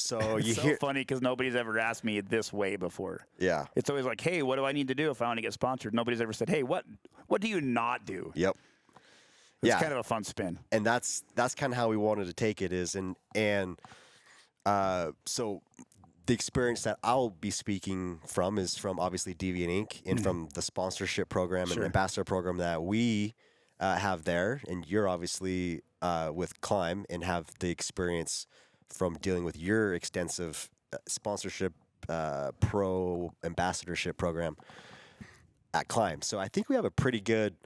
So It's so funny because nobody's ever asked me this way before. Yeah. It's always like, hey, what do I need to do if I want to get sponsored? Nobody's ever said, hey, what do you not do? Yep. It's kind of a fun spin. And that's kind of how we wanted to take it is, so the experience that I'll be speaking from is from obviously Deviant Inc. and from the sponsorship program and ambassador program that we have there. And you're obviously with Climb and have the experience from dealing with your extensive sponsorship pro ambassadorship program at Climb. So I think we'll have a pretty good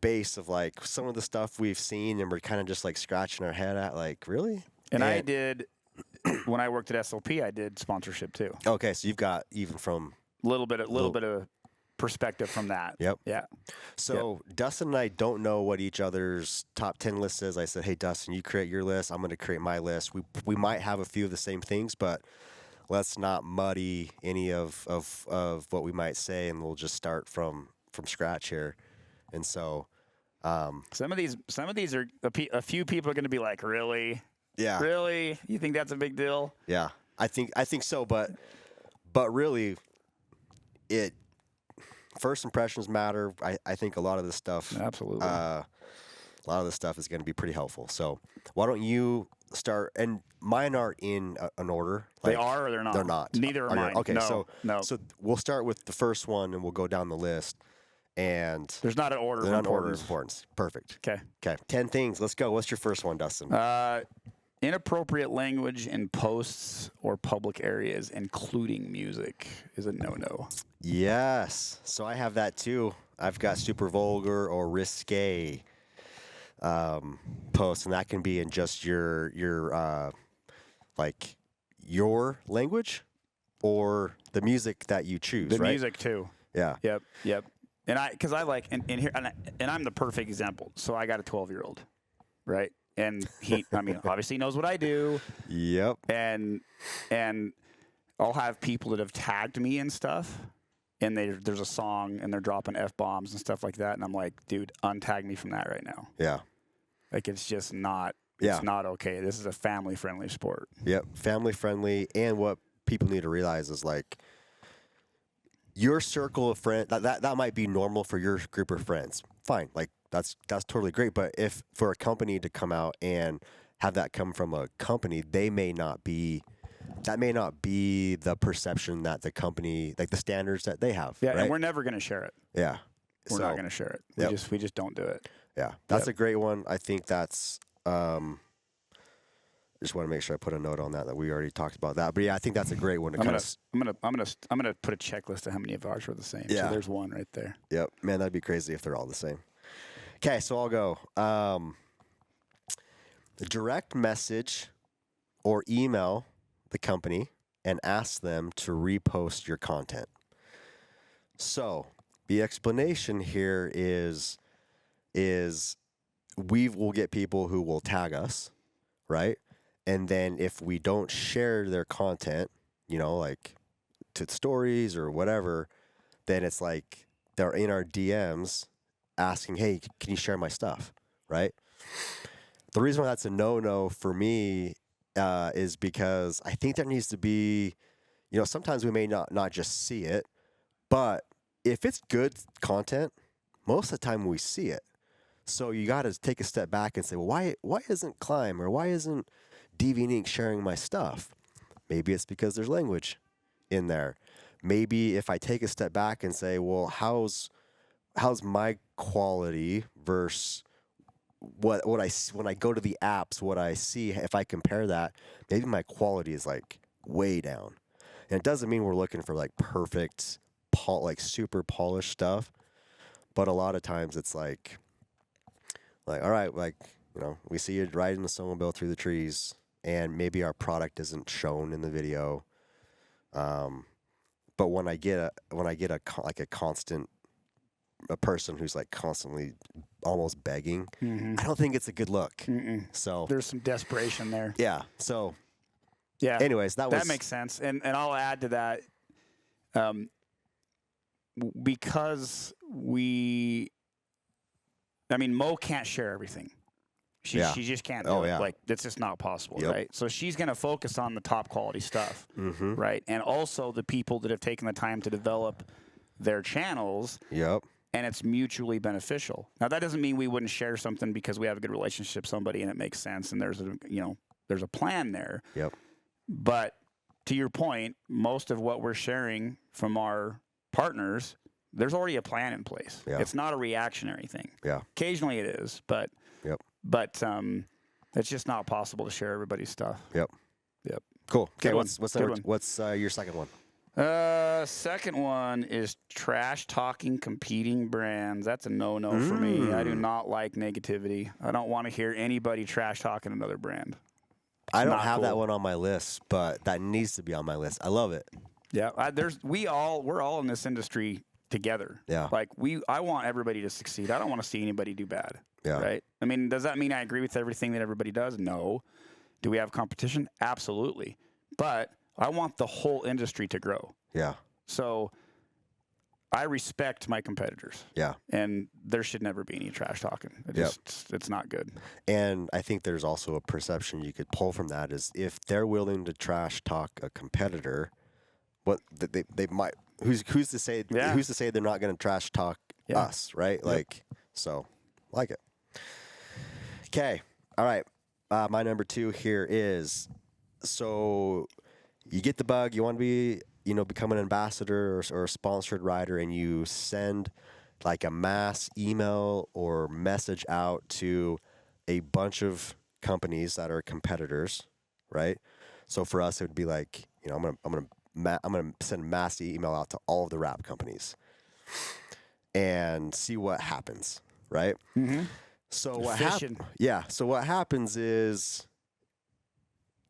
base of like some of the stuff we've seen, and we're kind of just like scratching our head at like, really? And I did, when I worked at SLP, I did sponsorship too. Okay, so you've got even from a little bit of perspective from that. Yep. Yeah. So Dustin and I don't know what each other's top 10 list is. I said, hey, Dustin, you create your list. I'm going to create my list. We might have a few of the same things, but let's not muddy any of what we might say, and we'll just start from scratch here. And so some of these are a few people are going to be like, really? Yeah. Really? You think that's a big deal? Yeah. I think so, but really first impressions matter. I think a lot of this stuff absolutely a lot of this stuff is going to be pretty helpful. So why don't you start? And mine are in an order. They are or they're not? They're not. Neither are mine. Okay, no. So we'll start with the first one and we'll go down the list. And there's not an order of importance. Perfect. Okay. 10 things. Let's go. What's your first one, Dustin? Inappropriate language in posts or public areas, including music, is a no-no. Yes. So I have that too. I've got super vulgar or risque posts, and that can be in just your like your language or the music that you choose. The right? music too. Yeah. Yep. And because I like and here and I'm the perfect example. So I got a 12-year-old, right? And he, I mean, obviously knows what I do. Yep. And I'll have people that have tagged me and stuff, and there's a song and they're dropping F-bombs and stuff like that, and I'm like, dude, untag me from that right now. Yeah. Like it's just not. It's not okay. This is a family-friendly sport. Yep, family-friendly, and what people need to realize is like your circle of friends. That might be normal for your group of friends. Fine, like that's totally great. But if for a company to come out and have that come from a company, that may not be the perception that the company, like the standards that they have. Yeah, right? and we're never going to share it. Yeah, we're not going to share it. We just don't do it. Yeah, that's a great one. I think that's. I just want to make sure I put a note on that we already talked about that. But yeah, I think that's a great one. I'm gonna put a checklist of how many of ours are the same. Yeah. So there's one right there. Yep, man, that'd be crazy if they're all the same. Okay, so I'll go. Direct message or email the company and ask them to repost your content. So the explanation here is we will get people who will tag us, right? And then if we don't share their content, like to stories or whatever, then it's like they're in our DMs asking, hey, can you share my stuff, right? The reason why that's a no-no for me is because I think there needs to be, sometimes we may not just see it, but if it's good content, most of the time we see it. So you got to take a step back and say, well, why isn't Climb or why isn't Deviant Inc. sharing my stuff? Maybe it's because there's language in there. Maybe if I take a step back and say, well, how's my quality versus what I when I go to the apps, what I see, if I compare that, maybe my quality is like way down. And it doesn't mean we're looking for like perfect, like super polished stuff, but a lot of times it's like all right, like, we see you riding the snowmobile through the trees, and maybe our product isn't shown in the video. But when I get a person who's like constantly almost begging, I don't think it's a good look. So there's some desperation there. Yeah. So yeah. Anyways, that makes sense. And I'll add to that, because Mo can't share everything. She just can't do Oh, it. yeah. Like, that's just not possible, Yep. right? So she's going to focus on the top quality stuff, right? And also the people that have taken the time to develop their channels, Yep. and it's mutually beneficial. Now, that doesn't mean we wouldn't share something because we have a good relationship with somebody and it makes sense and there's a plan there. Yep. But to your point, most of what we're sharing from our partners, there's already a plan in place. Yeah. It's not a reactionary thing. Yeah. Occasionally it is, but Yep. it's just not possible to share everybody's stuff. Yep. Yep. Cool. Okay. Good What's one. what's your second one? Second one is trash talking competing brands. That's a no-no for me. I do not like negativity. I don't want to hear anybody trash talking another brand. I don't not have that cool. one on my list, but that needs to be on my list. I love it. Yeah, we're all in this industry together. Yeah. Like I want everybody to succeed. I don't want to see anybody do bad. Yeah. Right. I mean, does that mean I agree with everything that everybody does? No. Do we have competition? Absolutely. But I want the whole industry to grow. Yeah. So I respect my competitors. Yeah. And there should never be any trash talking. It's not good. And I think there's also a perception you could pull from that is if they're willing to trash talk a competitor, what they might who's to say they're not going to trash talk us, right? Yep. Like so, like it. Okay. All right. My number 2 here is so you get the bug, you want to be, become an ambassador or a sponsored rider, and you send like a mass email or message out to a bunch of companies that are competitors, right? So for us, it would be like, I'm gonna send a mass email out to all of the wrap companies and see what happens, right? Mm-hmm. So what happens is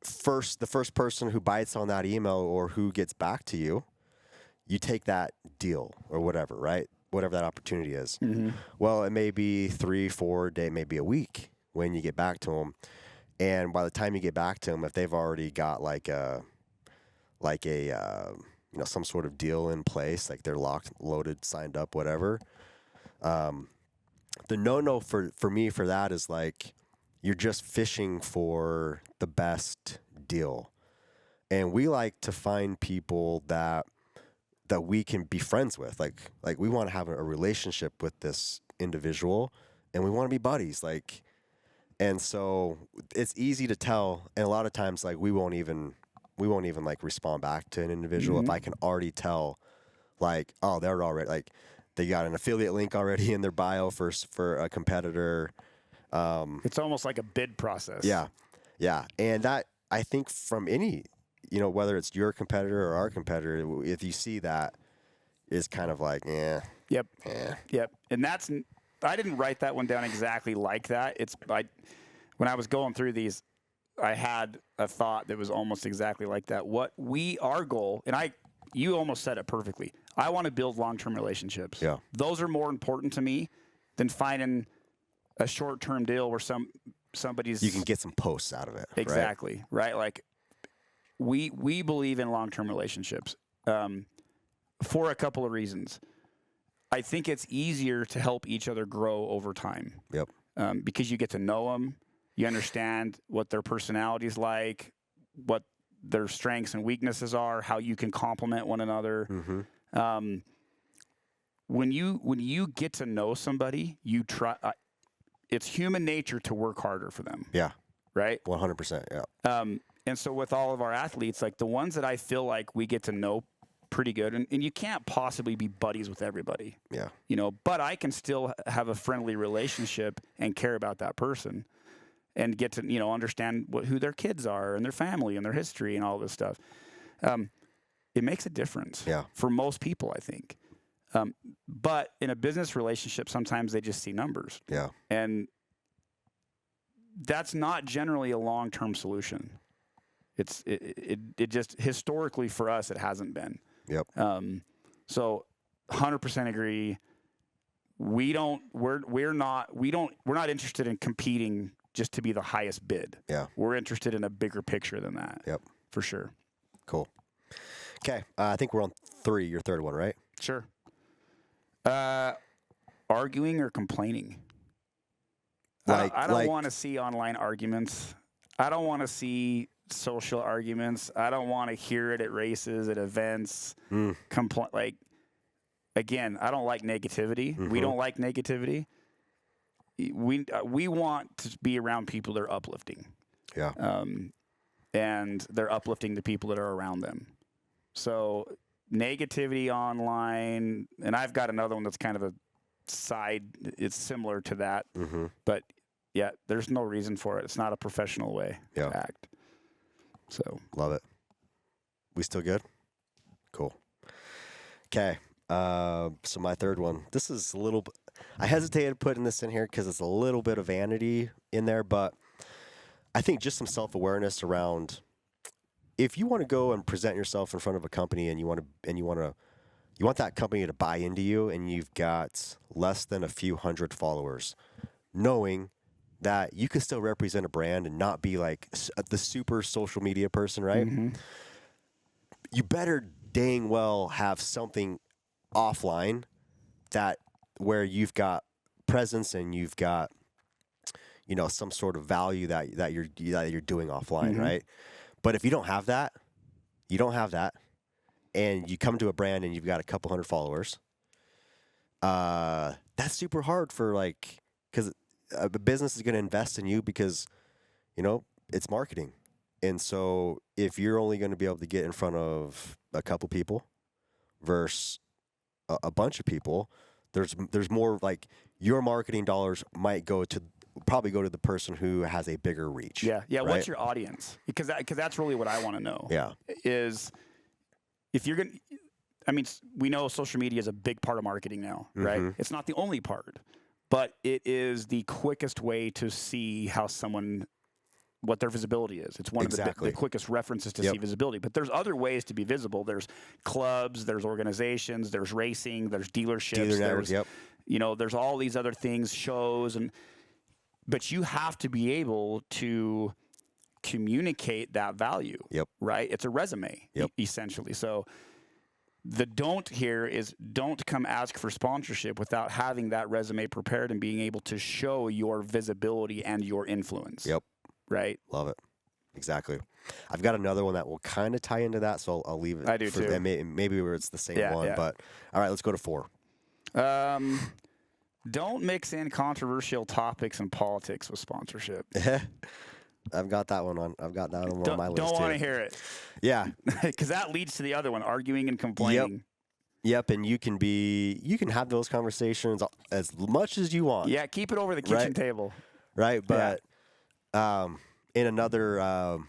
the first person who bites on that email or who gets back to you, you take that deal or whatever, right? Whatever that opportunity is. Mm-hmm. Well, it may be 3-4 days, maybe a week when you get back to them. And by the time you get back to them, if they've already got some sort of deal in place, like they're locked, loaded, signed up, whatever. The no for me for that is like you're just fishing for the best deal, and we like to find people that we can be friends with. Like we want to have a relationship with this individual, and we want to be buddies. And so it's easy to tell, and a lot of times like we won't even like respond back to an individual if I can already tell, like, oh, they're already like they got an affiliate link already in their bio for a competitor. It's almost like a bid process. Yeah, and that I think from any, whether it's your competitor or our competitor, if you see that, is kind of like, Yep. And I didn't write that one down exactly like that. When I was going through these, I had a thought that was almost exactly like that. Our goal, and you almost said it perfectly. I want to build long-term relationships. Yeah. Those are more important to me than finding a short-term deal where somebody's. You can get some posts out of it. Exactly. Right. Like we believe in long-term relationships for a couple of reasons. I think it's easier to help each other grow over time. Yep. Because you get to know them. You understand what their personality is like, what their strengths and weaknesses are, how you can complement one another. Mm-hmm. When you get to know somebody, you try. It's human nature to work harder for them. Yeah. Right. 100%. Yeah. And so with all of our athletes, like the ones that I feel like we get to know pretty good, and you can't possibly be buddies with everybody. Yeah. But I can still have a friendly relationship and care about that person. And get to understand who their kids are and their family and their history and all this stuff. It makes a difference for most people, I think. But in a business relationship, sometimes they just see numbers. Yeah. And that's not generally a long-term solution. It just historically for us it hasn't been. Yep. So 100% agree. We're not interested in competing just to be the highest bid. Yeah. We're interested in a bigger picture than that. Yep. For sure. Cool. Okay. I think we're on 3, your third one, right? Sure. Arguing or complaining? I don't want to see online arguments. I don't want to see social arguments. I don't want to hear it at races, at events. Again, I don't like negativity. Mm-hmm. We don't like negativity. We want to be around people that are uplifting. Yeah. And they're uplifting the people that are around them. So negativity online, and I've got another one that's kind of a side. It's similar to that, but yeah, there's no reason for it. It's not a professional way to act. So love it. We still good? Cool. Okay. So my third one. This is a little. I hesitated putting this in here because it's a little bit of vanity in there, but I think just some self-awareness around. If you want to go and present yourself in front of a company and you want that company to buy into you, and you've got less than a few hundred followers, knowing that you can still represent a brand and not be like the super social media person, right? You better dang well have something offline that where you've got presence and you've got, some sort of value that you're doing offline, right? But if you don't have that, and you come to a brand and you've got a couple hundred followers, that's super hard because a business is going to invest in you because, it's marketing. And so if you're only going to be able to get in front of a couple people versus a bunch of people, there's more like your marketing dollars might probably go to the person who has a bigger reach. Yeah. Right? What's your audience? Because that's really what I want to know. Yeah. Is if you're going to, we know social media is a big part of marketing now, right? It's not the only part, but it is the quickest way to see what their visibility is. It's one of the quickest references to see visibility. But there's other ways to be visible. There's clubs, there's organizations, there's racing, there's dealerships, there's all these other things, shows, but you have to be able to communicate that value. Right? It's a resume, essentially. So the don't here is don't come ask for sponsorship without having that resume prepared and being able to show your visibility and your influence. Right? Love it. Exactly. I've got another one that will kind of tie into that, so I'll leave it. I do too. Maybe where it's the same one, but all right, let's go to 4. Don't mix in controversial topics and politics with sponsorship. I've got that one on. I've got that one on my list. Don't want to hear it. Yeah, because that leads to the other one: arguing and complaining. Yep, and you can have those conversations as much as you want. Yeah, keep it over the kitchen table. Right, but in another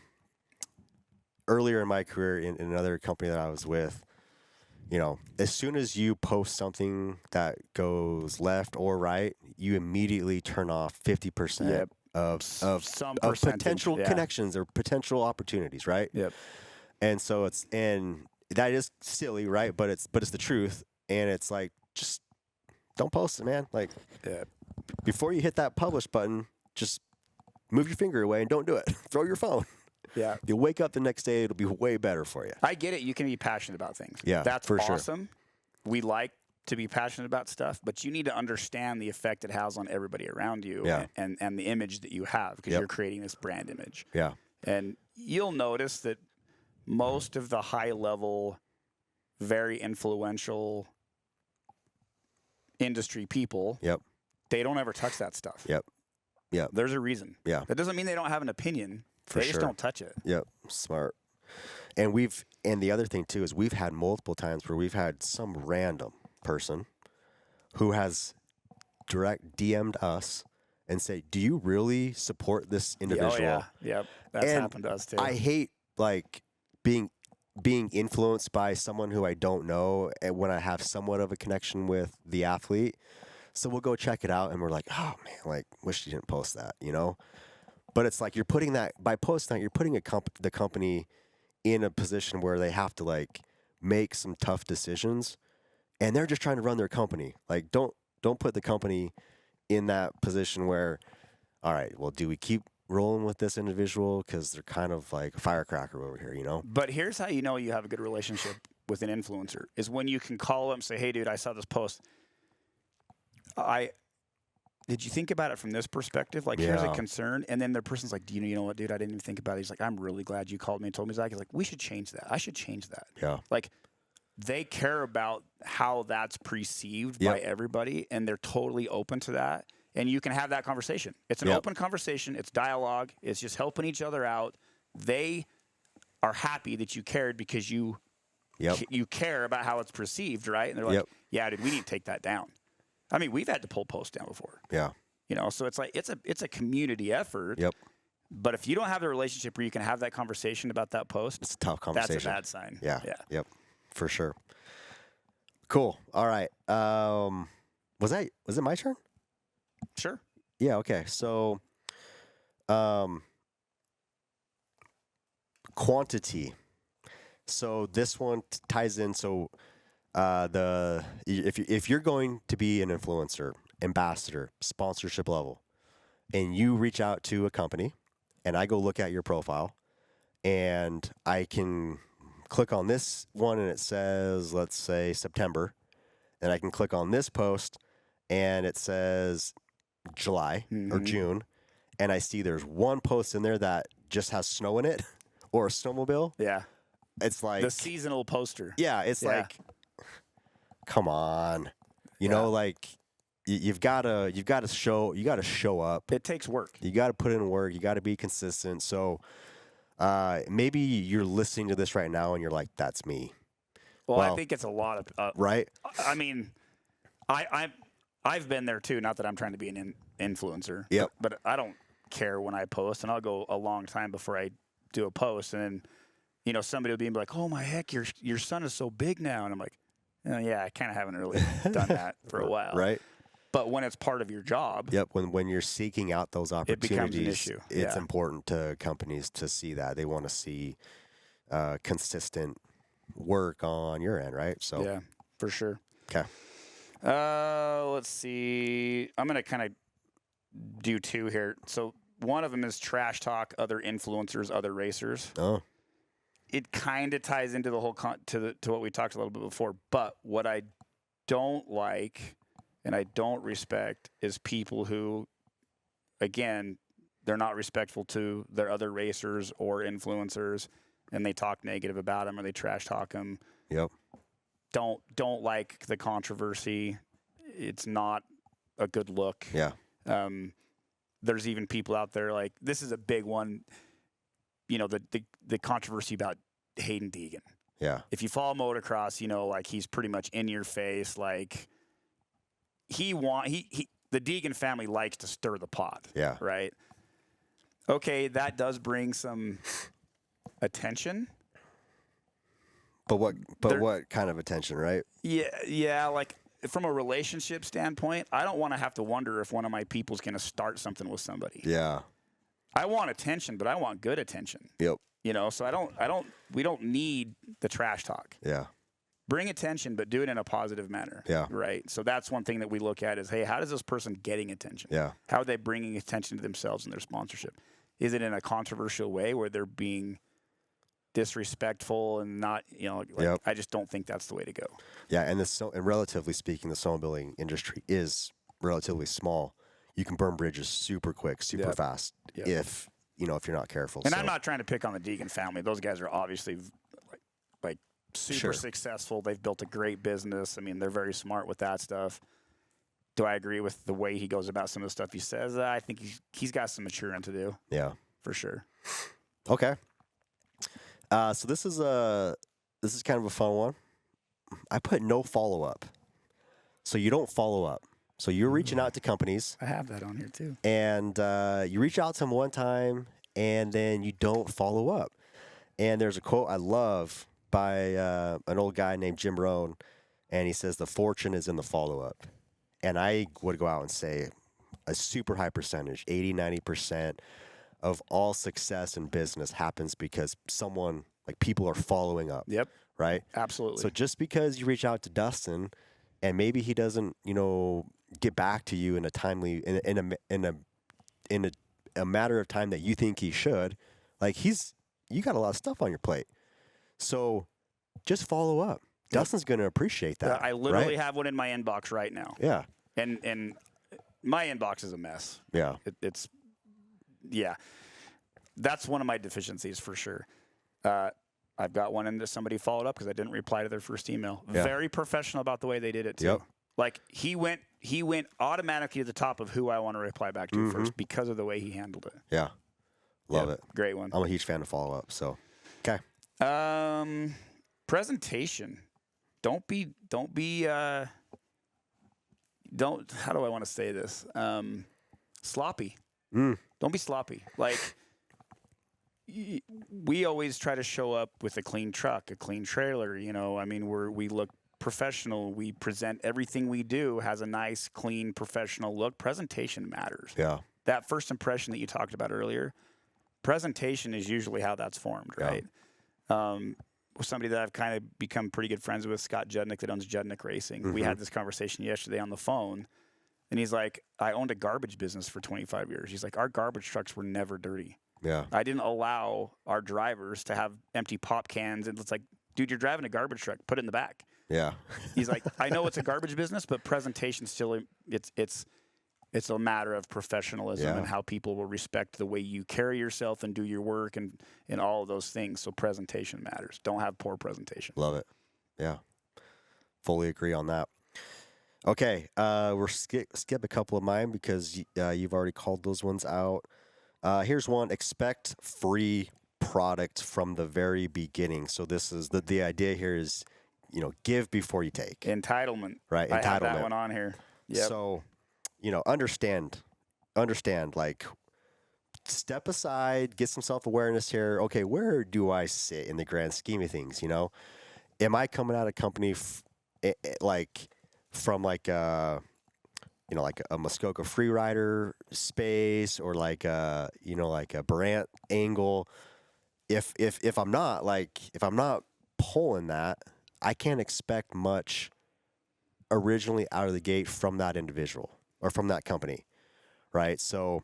earlier in my career in another company that I was with, as soon as you post something that goes left or right, you immediately turn off 50% of potential connections or potential opportunities, right? And so that is silly, right? But it's the truth, and it's like, just don't post it, man. Like before you hit that publish button, just move your finger away and don't do it. Throw your phone. Yeah. You'll wake up the next day, it'll be way better for you. I get it. You can be passionate about things. Yeah, that's for awesome. Sure. We like to be passionate about stuff, but you need to understand the effect it has on everybody around you and the image that you have, because you're creating this brand image. Yeah. And you'll notice that most of the high-level, very influential industry people, they don't ever touch that stuff. Yep. There's a reason. Yeah. That doesn't mean they don't have an opinion. They just don't touch it. Yep. Smart. And the other thing too is we've had multiple times where we've had some random person who has direct DM'd us and say, "Do you really support this individual?" Oh, yeah. Yep. That's happened to us too. I hate being influenced by someone who I don't know, and when I have somewhat of a connection with the athlete. So we'll go check it out, and we're like, "Oh man, wish you didn't post that," But it's like by posting that, you're putting the company in a position where they have to make some tough decisions, and they're just trying to run their company. Don't put the company in that position where, all right, well, do we keep rolling with this individual because they're kind of like a firecracker over here, But here's how you know you have a good relationship with an influencer is when you can call them and say, "Hey, dude, I saw this post. did you think about it from this perspective? Like, here's a Yeah. concern. And then the person's like, do you know what, dude? I didn't even think about it. He's like, I'm really glad you called me and told me, Zach. He's like, we should change that. I should change that. Yeah. Like, they care about how that's perceived Yep. by everybody, and they're totally open to that. And you can have that conversation. It's an Yep. open conversation. It's dialogue. It's just helping each other out. They are happy that you cared because you Yep. you care about how it's perceived, right? And they're like, Yep. yeah, dude, we need to take that down. I mean, we've had to pull posts down before. Yeah. You know, so it's like it's a community effort. Yep. But if you don't have the relationship where you can have that conversation about that post, It's a tough conversation. that's a bad sign. Yeah. Yeah. Yep. For sure. Cool. All right. Was it my turn? Sure. Yeah. Okay. So, quantity. So this one ties in. So, if you're going to be an influencer, ambassador, sponsorship level, and you reach out to a company, and I go look at your profile, and I can click on this one, and it says, let's say September, and I can click on this post, and it says July or June, and I see there's one post in there that just has snow in it or a snowmobile. Yeah. It's like The seasonal poster. yeah, it's Yeah. like, come on, you know, like you've got to show up. It takes work. You got to put in work. You got to be consistent. So maybe you're listening to this right now and you're like, that's me, Well, I Well, think it's a lot of. right? I mean, I've been there too. Not that I'm trying to be an influencer. Yep. But I don't care when I post, and I'll go a long time before I do a post, and then, you know, somebody will be like, "Oh my heck, your son is so big now," and I'm like, "Yeah, I kind of haven't really done that for a while." Right? But when it's part of your job, Yep. When you're seeking out those it becomes an opportunities, issue. it's Yeah. important to companies to see that. They want to see consistent work on your end, right? So Yeah, for sure. okay. Let's see. I'm gonna kind of do two here. So one of them is trash talk other influencers, other racers. Oh, It kind of ties into the whole to what we talked a little bit before. But what I don't like and I don't respect is people who, again, they're not respectful to their other racers or influencers, and they talk negative about them or they trash talk them. yep. Don't like the controversy. It's not a good look. Yeah. There's even people out there like, this is a big one. You know, the controversy about Hayden Deegan. Yeah. If you follow motocross, you know, like, he's pretty much in your face. Like, the Deegan family likes to stir the pot. Yeah. Right. Okay, that does bring some attention. But what kind of attention, right? Yeah. Like, from a relationship standpoint, I don't want to have to wonder if one of my people's going to start something with somebody. Yeah. I want attention, but I want good attention. Yep. You know, so we don't need the trash talk. Yeah. Bring attention, but do it in a positive manner. Yeah. Right. So that's one thing that we look at is, hey, how does this person getting attention? Yeah. How are they bringing attention to themselves and their sponsorship? Is it in a controversial way where they're being disrespectful and not, you know, like, Yep. I just don't think that's the way to go. Yeah. And relatively speaking, the snowmobiling industry is relatively small. You can burn bridges super quick, super Yep. fast Yep. if you're not careful. And So, I'm not trying to pick on the Deegan family. Those guys are obviously like super Sure. successful. They've built a great business. I mean, they're very smart with that stuff. Do I agree with the way he goes about some of the stuff he says? I think he's got some maturing to do yeah. for sure. Okay. So this is kind of a fun one. I put no follow up. So you don't follow up. So you're reaching out to companies I have that on here too. and you reach out to them one time and then you don't follow up. And there's a quote I love by an old guy named Jim Rohn, and he says, the fortune is in the follow up. And I would go out and say a super high percentage, 80, 90% of all success in business happens because people are following up. Yep, Right? absolutely. So just because you reach out to Dustin and maybe he doesn't, get back to you in a timely, in a matter of time that you think he should, like you got a lot of stuff on your plate. So just follow up. Dustin's going to appreciate that. I literally right? have one in my inbox right now. Yeah. And my inbox is a mess. Yeah. It's that's one of my deficiencies for sure. I've got one in that somebody followed up because I didn't reply to their first email. Yeah. Very professional about the way they did it too. Yep. Like he went automatically to the top of who I want to reply back to first because of the way he handled it. Yeah. Love it. Great one. I'm a huge fan of follow up. So, okay. Presentation. Don't how do I want to say this? Sloppy. Don't be sloppy. Like we always try to show up with a clean truck, a clean trailer, you know. I mean, we look professional. We present everything we do has a nice, clean, professional look. Presentation matters. Yeah. That first impression that you talked about earlier, presentation is usually how that's formed, right? Somebody that I've kind of become pretty good friends with, Scott Judnick, that owns Judnick Racing. We had this conversation yesterday on the phone, and he's like, I owned a garbage business for 25 years. He's like, our garbage trucks were never dirty. Yeah. I didn't allow our drivers to have empty pop cans. And it's like, dude, you're driving a garbage truck. Put it in the back. Yeah. He's like, I know it's a garbage business, but presentation still, it's a matter of professionalism and how people will respect the way you carry yourself and do your work and all of those things. So presentation matters. Don't have poor presentation. Love it. Yeah. Fully agree on that. Okay. We'll skip a couple of mine because you've already called those ones out. Here's one. Expect free product from the very beginning. So this is the idea here is, you know, give before you take. Entitlement. Right. I Entitlement. have that one on here. Yep. So, you know, understand, like, step aside, get some self-awareness here. Okay, where do I sit in the grand scheme of things, you know? Am I coming out of company from like a Muskoka Freerider space or like a Brant angle? If I'm not pulling that, I can't expect much originally out of the gate from that individual or from that company, right? So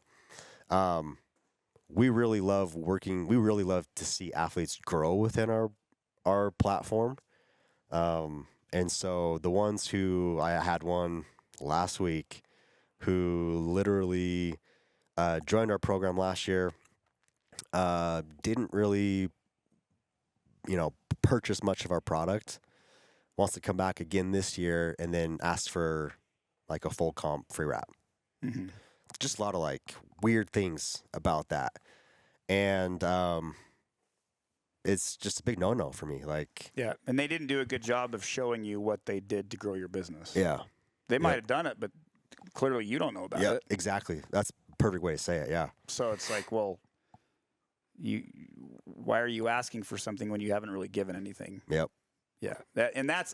we really love to see athletes grow within our platform. And so the ones who I had one last week who literally joined our program last year, didn't really, you know, purchase much of our product, wants to come back again this year and then ask for like a full comp free wrap. Mm-hmm. Just a lot of like weird things about that. And it's just a big no-no for me. Like, yeah. And they didn't do a good job of showing you what they did to grow your business. yeah. They might have done it, but clearly you don't know about it. Exactly. That's a perfect way to say it. Yeah. So it's like, well, why are you asking for something when you haven't really given anything? Yep. Yeah.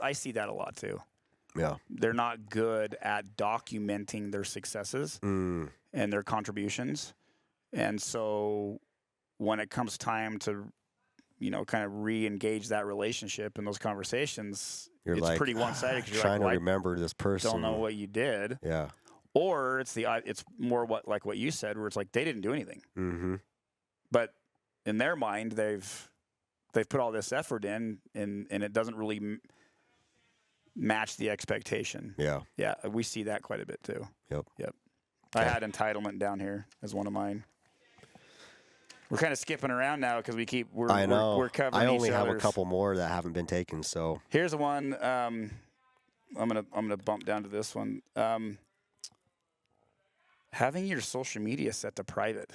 I see that a lot too. Yeah. They're not good at documenting their successes and their contributions. And so when it comes time to, you know, kind of re-engage that relationship in those conversations, it's like, pretty one-sided because you're trying like, to remember this person. Don't know what you did. Yeah. Or it's more what you said, where it's like they didn't do anything. Mm-hmm. But in their mind, they've put all this effort in, and it doesn't really match the expectation. Yeah. Yeah, we see that quite a bit too. Yep. Okay. I had entitlement down here as one of mine. We're kind of skipping around now because we're covering. I only each have other's. a couple more that haven't been taken. So here's one. I'm gonna bump down to this one. Having your social media set to private.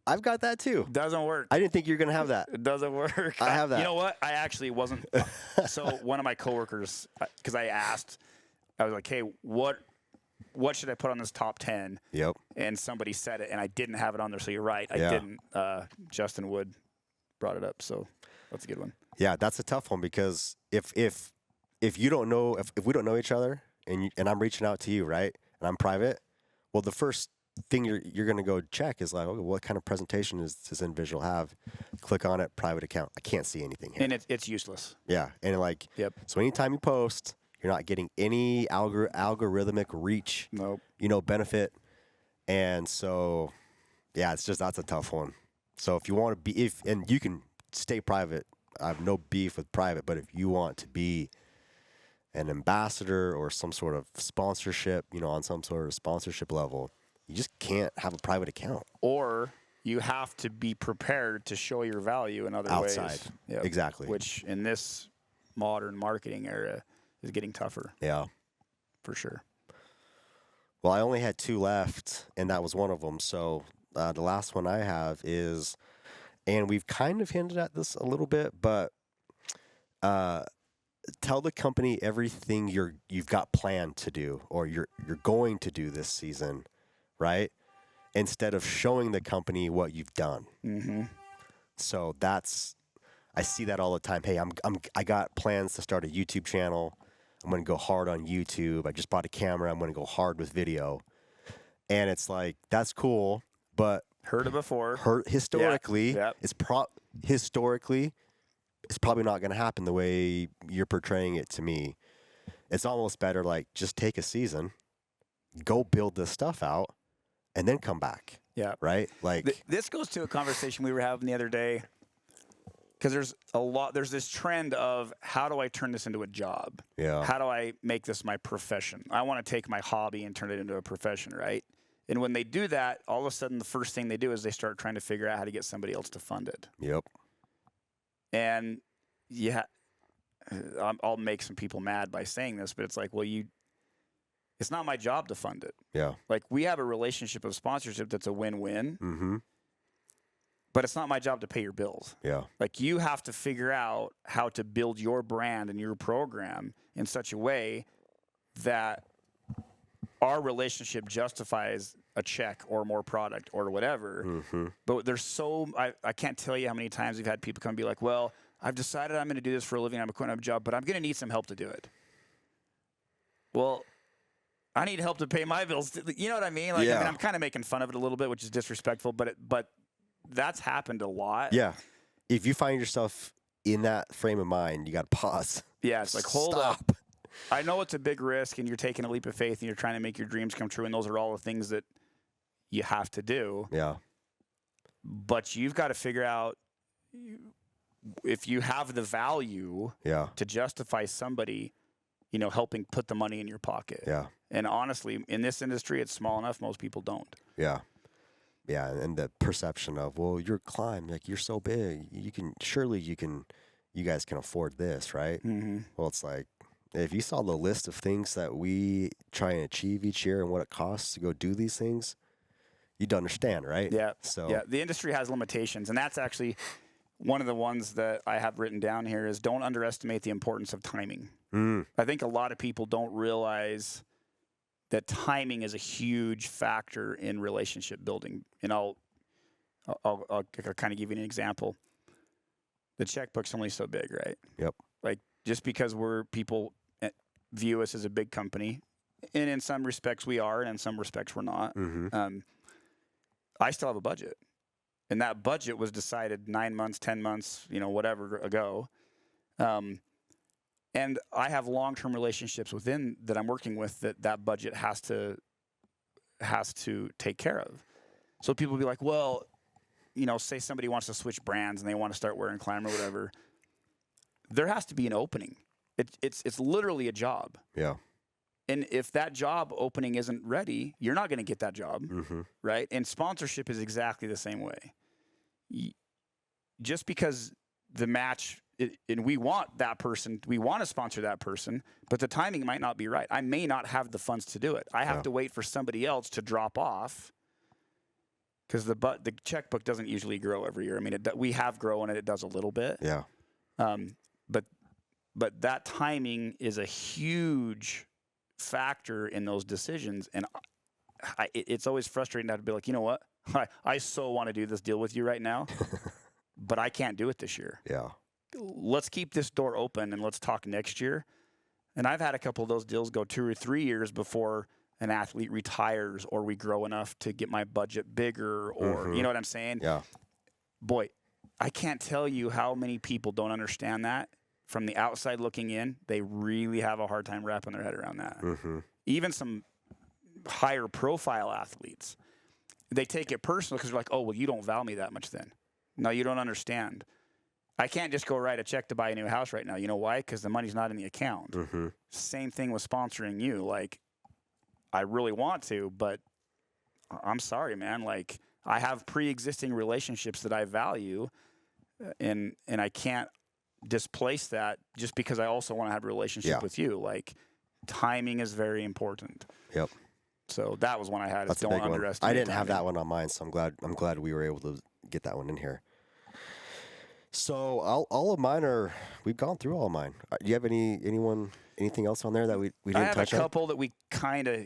I've got that too. Doesn't work. I didn't think you were gonna have that. It doesn't work. I have that. You know what? I actually wasn't. So one of my coworkers, because I asked, I was like, "Hey, what should I put on this top 10?" Yep. And somebody said it, and I didn't have it on there. So you're right, I didn't. Justin Wood brought it up, so that's a good one. Yeah, that's a tough one because if you don't know if we don't know each other and I'm reaching out to you, right, and I'm private, well, the first thing you're going to go check is like, okay, what kind of presentation does this individual have? Click on it, private account. I can't see anything here. And it's useless. Yeah, and like, so anytime you post, you're not getting any algorithmic reach. Nope. You know, benefit. And so, yeah, that's a tough one. So if you want to be, and you can stay private. I have no beef with private, but if you want to be an ambassador or some sort of sponsorship, on some sort of sponsorship level, you just can't have a private account. Or you have to be prepared to show your value in other Outside. ways. Yep. Exactly. Which in this modern marketing era is getting tougher. Yeah. For sure. Well, I only had 2 left, and that was one of them. So the last one I have is, and we've kind of hinted at this a little bit, but tell the company everything you've got planned to do or you're going to do this season, right? Instead of showing the company what you've done. Mm-hmm. So I see that all the time. Hey, I got plans to start a YouTube channel. I'm going to go hard on YouTube. I just bought a camera. I'm going to go hard with video. And it's like, that's cool, but heard it before. Historically, yeah. Historically, it's probably not going to happen the way you're portraying it to me. It's almost better like just take a season, go build this stuff out, and then come back. Yeah. Right? Like this goes to a conversation we were having the other day, because there's this trend of how do I turn this into a job? Yeah. How do I make this my profession? I want to take my hobby and turn it into a profession, right? And when they do that, all of a sudden the first thing they do is they start trying to figure out how to get somebody else to fund it. Yep. And yeah, I'll make some people mad by saying this, but it's like, well, it's not my job to fund it. Yeah. Like, we have a relationship of sponsorship that's a win-win, Mm-hmm. but it's not my job to pay your bills. Yeah. Like, you have to figure out how to build your brand and your program in such a way that our relationship justifies a check or more product or whatever. Mm-hmm. But there's I can't tell you how many times we've had people come and be like, well, I've decided I'm going to do this for a living. I'm quitting my job, but I'm going to need some help to do it. Well, I need help to pay my bills. You know what I mean? Like, yeah. I mean, I'm kind of making fun of it a little bit, which is disrespectful, but that's happened a lot. Yeah. If you find yourself in that frame of mind, you got to pause. Yeah. It's like, hold Stop. up. I know it's a big risk and you're taking a leap of faith and you're trying to make your dreams come true. And those are all the things that you have to do. Yeah. But you've got to figure out if you have the value to justify somebody, helping put the money in your pocket. Yeah. And honestly, in this industry, it's small enough. Most people don't. Yeah. Yeah. And the perception of, well, you're Climb, like you're so big, you guys can afford this, right? Mm-hmm. Well, it's like, if you saw the list of things that we try and achieve each year and what it costs to go do these things, you'd understand, right? Yeah. So yeah, the industry has limitations, and that's actually one of the ones that I have written down here is don't underestimate the importance of timing. I think a lot of people don't realize that timing is a huge factor in relationship building. And I'll kind of give you an example. The checkbook's only so big, right? Yep. Like, just because people view us as a big company, and in some respects we are, and in some respects we're not. Mm-hmm. I still have a budget, and that budget was decided 9 months, 10 months, whatever ago. And I have long-term relationships within that I'm working with that budget has to take care of. So people will be like, well, say somebody wants to switch brands and they want to start wearing Climb or whatever. There has to be an opening. It's literally a job. Yeah. And if that job opening isn't ready, you're not going to get that job, Mm-hmm. right? And sponsorship is exactly the same way. Just because the match, and we want that person, we want to sponsor that person, but the timing might not be right. I may not have the funds to do it. I have to wait for somebody else to drop off, because the checkbook doesn't usually grow every year. I mean, we have grown and it does a little bit. Yeah. But that timing is a huge factor in those decisions. And it's always frustrating to have to be like, you know what? I so want to do this deal with you right now, but I can't do it this year. Yeah. Let's keep this door open and let's talk next year. And I've had a couple of those deals go 2 or 3 years before an athlete retires or we grow enough to get my budget bigger or, you know what I'm saying? Yeah. Boy, I can't tell you how many people don't understand that. From the outside looking in, they really have a hard time wrapping their head around that. Mm-hmm. Even some higher profile athletes, they take it personal because they're like, oh, well, you don't value me that much then. No, you don't understand. I can't just go write a check to buy a new house right now. You know why? Because the money's not in the account. Mm-hmm. Same thing with sponsoring you. Like, I really want to, but I'm sorry, man. Like, I have pre-existing relationships that I value, and I can't displace that just because I also want to have a relationship with you. Like, timing is very important. Yep. So that was one I had. That's a don't big one. underestimate I didn't have timing. that one on mine, so I'm glad we were able to get that one in here. So all of mine we've gone through all of mine. Do you have anything else on there that we didn't I have touch a on? couple that we kind of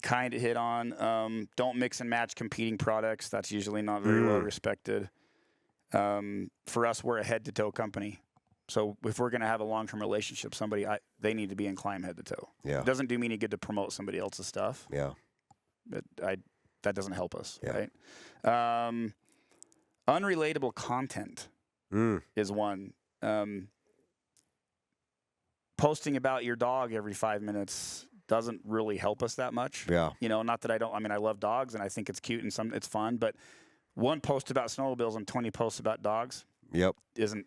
hit on. Don't mix and match competing products. That's usually not very well respected. For us, we're a head-to-toe company. So if we're going to have a long-term relationship, they need to be in climb head to toe. Yeah. It doesn't do me any good to promote somebody else's stuff. Yeah. But that doesn't help us, Yeah. right? Unrelatable content is one. Posting about your dog every 5 minutes doesn't really help us that much. Yeah. You know, not that I love dogs and I think it's cute and it's fun, but one post about snowmobiles and 20 posts about dogs Yep. isn't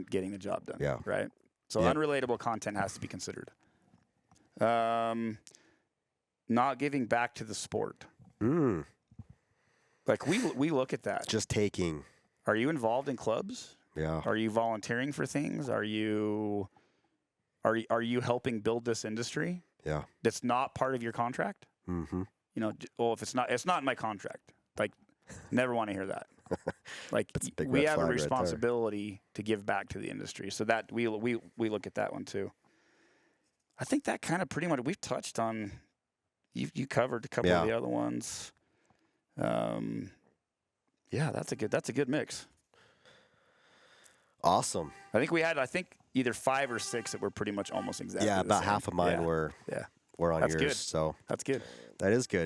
getting the job done. Yeah. Right. So unrelatable content has to be considered. Not giving back to the sport. Like we look at that. Just taking. Are you involved in clubs? Yeah. Are you volunteering for things? Are you helping build this industry? Yeah. That's not part of your contract? Mm-hmm. You know, well, if it's not in my contract. Like, never want to hear that. Like, we have a responsibility to give back to the industry. So that we look at that one too. I think that kind of pretty much we've touched on. You covered a couple of the other ones. Yeah, that's a good mix. Awesome. I think we had either 5 or 6 that were pretty much almost exactly. Yeah, the about same. half of mine were on That's yours. good. So that's good. that is good.